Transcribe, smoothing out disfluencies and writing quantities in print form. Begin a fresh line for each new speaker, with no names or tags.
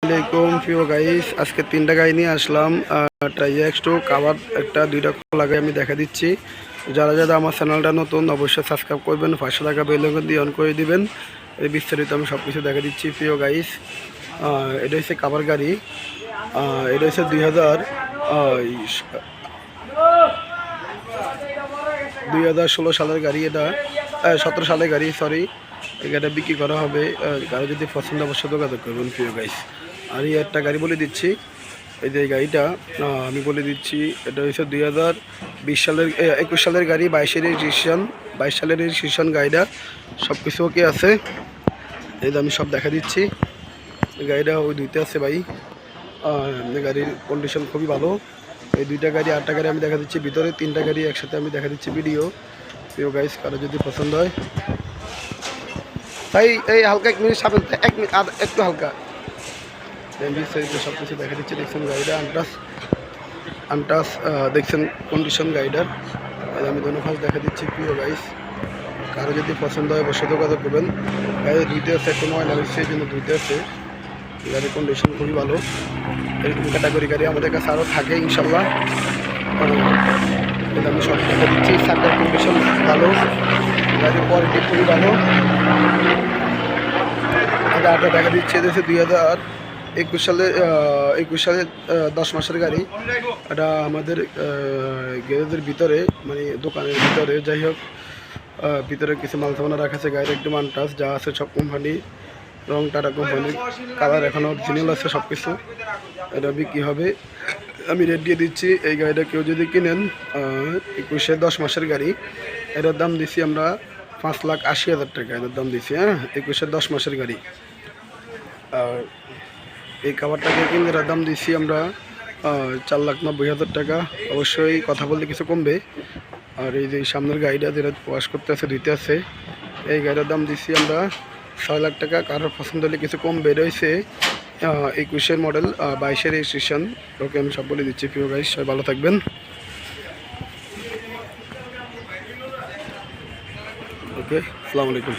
আসসালামাইকুম প্রিয় গাইস, আজকে তিনটা গাড়ি নিয়ে আসলাম। ট্রাইএক্স2 কাভার একটা দুইটা লাগাই আমি দেখা দিচ্ছি। যারা যারা আমার চ্যানেলটা নতুন অবশ্যই সাবস্ক্রাইব করবেন, 500 টাকা বেল আইকন দিয়ে অন করে দিবেন। এই বিস্তারিত আমি সব কিছু দেখা দিচ্ছি প্রিয় গাইস। এটা হচ্ছে কাভার গাড়ি। এটা হচ্ছে 2016 সালের গাড়ি। এটা 17 সালের গাড়ি, সরি। এই গাড়িটা বিক্রি করা হবে। গাড়ি যদি পছন্দ অবশ্যই যোগাযোগ করবেন প্রিয় গাইস। আর এই একটা গাড়ি বলে দিচ্ছি, এই যে গাড়িটা আমি বলে দিচ্ছি, এটা হচ্ছে 2020 সালের 21 সালের গাড়ি, 22 সালের রেজিস্ট্রেশন। গাড়িটা সব কিছু ওকে আছে। এই যে আমি সব দেখা দিচ্ছি। গাড়িটা ওই দুইটা আছে ভাই। গাড়ির কন্ডিশন খুবই ভালো। এই দুইটা গাড়ি, আটটা গাড়ি আমি দেখা দিচ্ছি ভিতরে, তিনটা গাড়ি একসাথে আমি দেখা দিচ্ছি ভিডিও। প্রিয় গাইস, কারো যদি পছন্দ হয় তাই এই হালকা 1 মিনিট সামনে, 1 মিনিট আর একটু হালকা সব কিছু দেখা দিচ্ছে। দেখছেন গাড়িটা আনটাস দেখছেন কন্ডিশন গাড়িটার। আমি দোনো ফার্স্ট দেখা দিচ্ছি প্রিয় গাইস। কারো যদি পছন্দ হয় অবশ্যই যোগাযোগ করবেন। গাড়ি দুইতে আছে, একটু ময়লা হচ্ছে এই জন্য দুইতে আছে। গাড়ির কন্ডিশন খুবই ভালো। এরকম ক্যাটাগরি গাড়ি আমাদের কাছে আরও থাকে ইনশাল্লাহ। আমি সব দেখা দিচ্ছি। সার্কার কন্ডিশন ভালো, গাড়ির কোয়ালিটি খুবই ভালো। আটা দেখা দিচ্ছে যে 2021 সালে 10 মাসের গাড়ি। এটা আমাদের গ্যারেজের ভিতরে, মানে দোকানের ভিতরে, যাই হোক ভিতরে কিছু মাল সামানা রাখা আছে। গাড়ির একদম আনটাচ, যা আছে সব কোম্পানি রং, টাটা কোম্পানির কালার এখনও অরিজিনাল আছে সব কিছু। এটা বিক্রি হবে, আমি রেট দিয়ে দিচ্ছি। এই গাড়িটা কেউ যদি কিনেন, 21 10 মাসের গাড়ি, এটার দাম দিচ্ছি আমরা 5,80,000 টাকা। এটার দাম দিচ্ছি। 21 10 মাসের গাড়ি। আর এই কাভারটাকে কিনে এটার দাম দিচ্ছি আমরা 4,90,000 টাকা। অবশ্যই কথা বলতে কিছু কমবে। আর এই যে সামনের গাড়িটা যেটা ওয়াশ করতে আছে, ধুইতে আছে, এই গাড়িটার দাম দিচ্ছি আমরা 6 লাখ টাকা। কারোর পছন্দ হলে কিছু কম বের হয়েছে। 21 মডেল, 22 রেজিস্ট্রেশন। ওকে, আমি সব বলে দিচ্ছি প্রিয় গাইস। সবাই ভালো থাকবেন। ওকে, আসসালামু আলাইকুম।